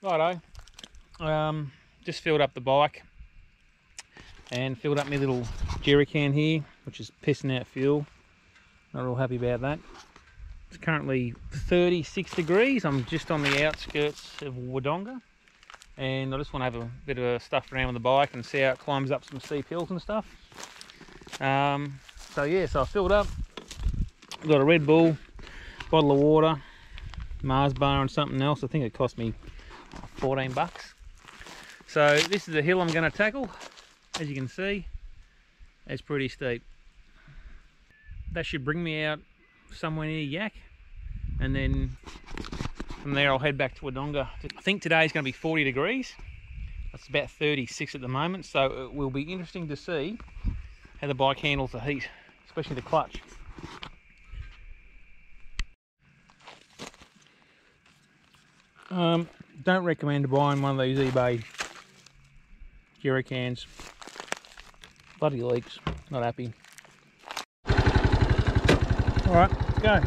Righto, just filled up the bike and filled up my little jerry can here, which is pissing out fuel. Not real happy about that. It's currently 36 degrees. I'm just on the outskirts of Wodonga, and I just want to have a bit of stuff around with the bike and see how it climbs up some steep hills and stuff. So yeah, so I filled up, got a Red Bull, bottle of water, Mars bar and something else. I think it cost me 14 bucks. So this is the hill I'm going to tackle. As you can see, it's pretty steep. That should bring me out somewhere near Yak, and then from there I'll head back to Wodonga. I think today's going to be 40 degrees. It's about 36 at the moment, so it will be interesting to see how the bike handles the heat, especially the clutch. Don't recommend buying one of these eBay jerry cans. Bloody leaks, not happy. Alright, let's go.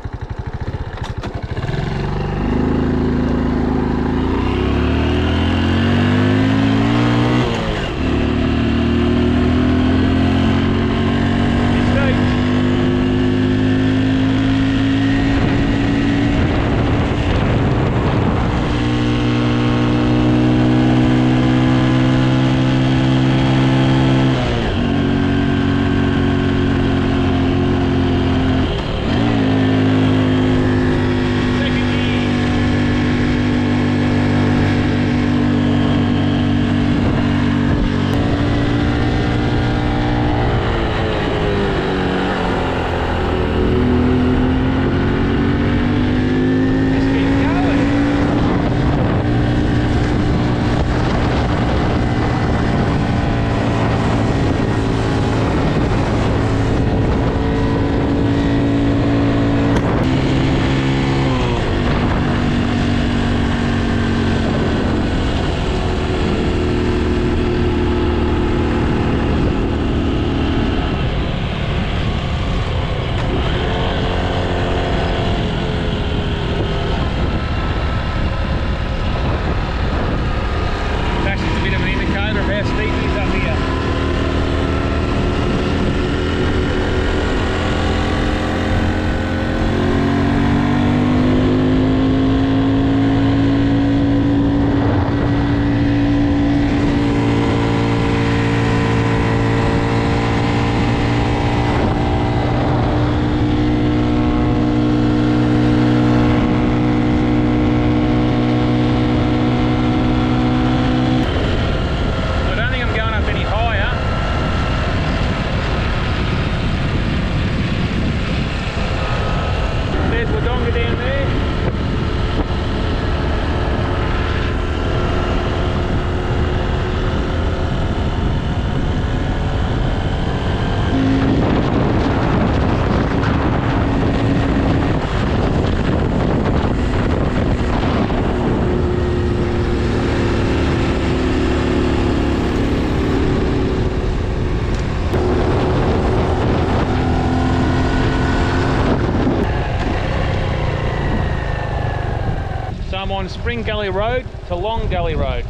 I'm on Spring Gully Road to Long Gully Road.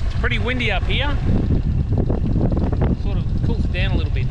It's pretty windy up here. Sort of cools it down a little bit.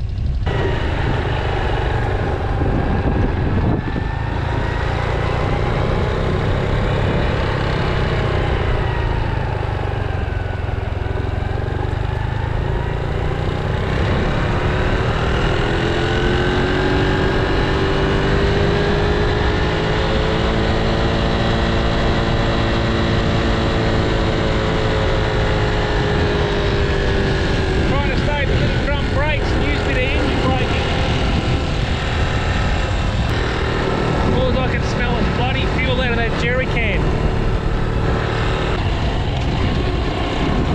Jerry can.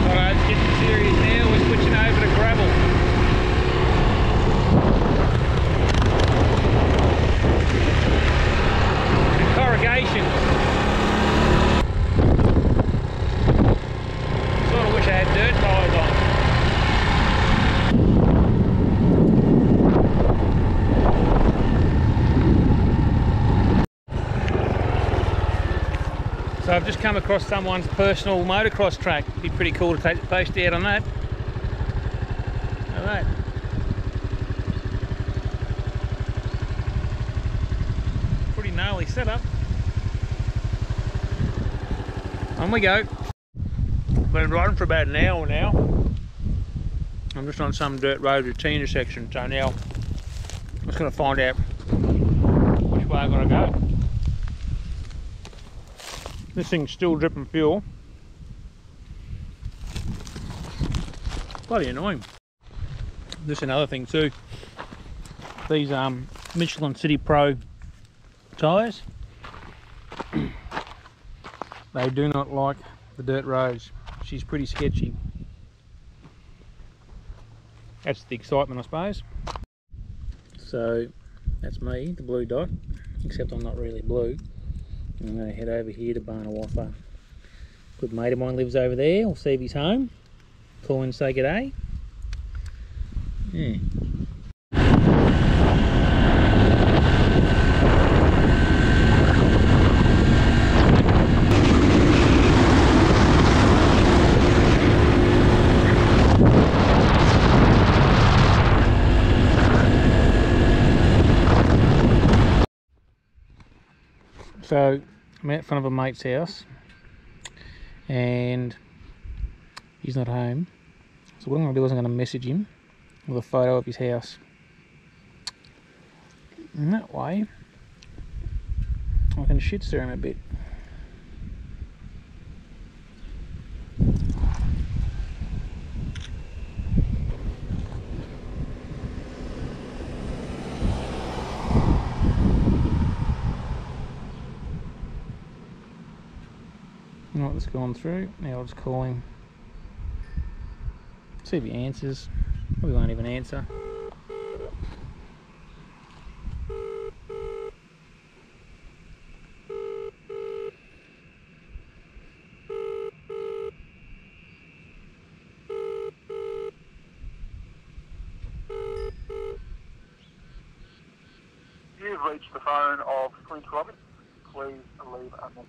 Alright, it's getting serious now. We're switching over to gravel. And corrugation. Sort of wish I had dirt tyres on. So I've just come across someone's personal motocross track. It'd be pretty cool to take the Postie out on that. Alright. Pretty gnarly setup. On we go. Been riding for about an hour now. I'm just on some dirt road at T intersection, so now I'm just going to find out which way I've got to go. This thing's still dripping fuel. Bloody annoying. Just another thing too. These Michelin City Pro tyres. They do not like the dirt roads. She's pretty sketchy. That's the excitement, I suppose. So that's me, the blue dot, except I'm not really blue. I'm going to head over here to Barnawaffa. Good mate of mine lives over there. I'll see if he's home. Call in and say g'day. Yeah. So I'm out front of a mate's house and he's not home. So what I'm going to do is I'm going to message him with a photo of his house. And that way I can shit stir him a bit. Right, that's gone through. Now I'll just call him. See if he answers. Probably won't even answer. You've reached the phone of Clint Roberts. Please leave a message.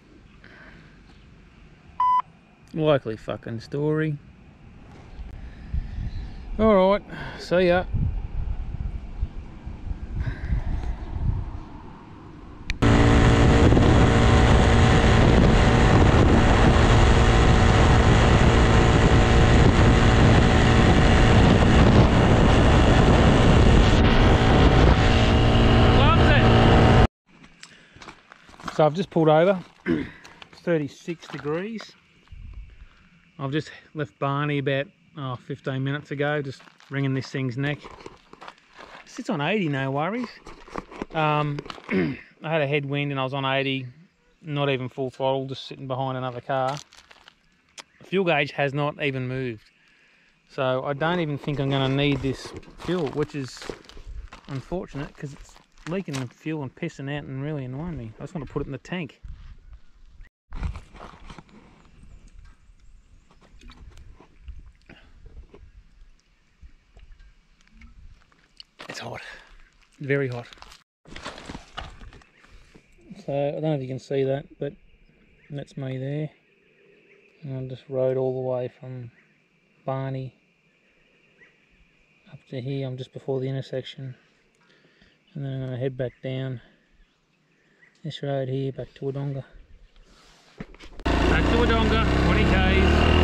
Likely fucking story. Alright, see ya. So I've just pulled over. It's 36 degrees. I've just left Barney about 15 minutes ago, just wringing this thing's neck. It sits on 80, no worries. I had a headwind and I was on 80, not even full throttle, just sitting behind another car. The fuel gauge has not even moved. So I don't even think I'm going to need this fuel, which is unfortunate because it's leaking the fuel and pissing out and really annoying me. I just want to put it in the tank. It's hot, very hot. So I don't know if you can see that, but that's me there. And I just rode all the way from Barney up to here. I'm just before the intersection. And then I'm going to head back down this road here, back to Wodonga. Back to Wodonga, 20 k's.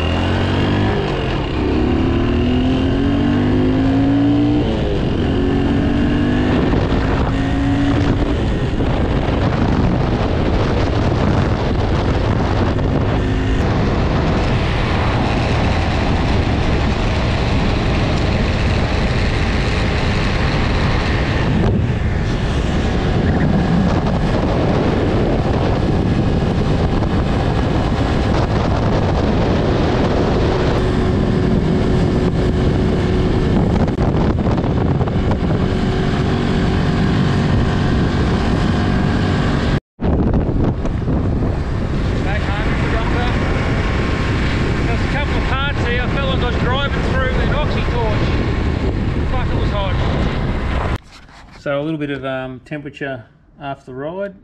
So a little bit of temperature after the ride.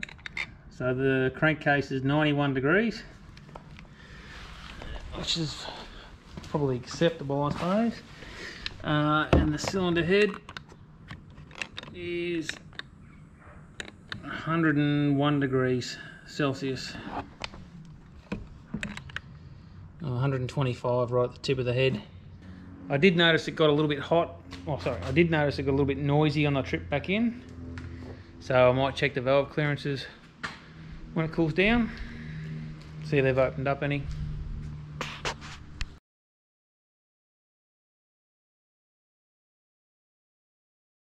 So the crankcase is 91 degrees. which is probably acceptable, I suppose. And the cylinder head is 101 degrees Celsius. 125 right at the tip of the head. I did notice it got a little bit hot. Oh, sorry, I did notice it got a little bit noisy on the trip back in. So I might check the valve clearances when it cools down. See if they've opened up any.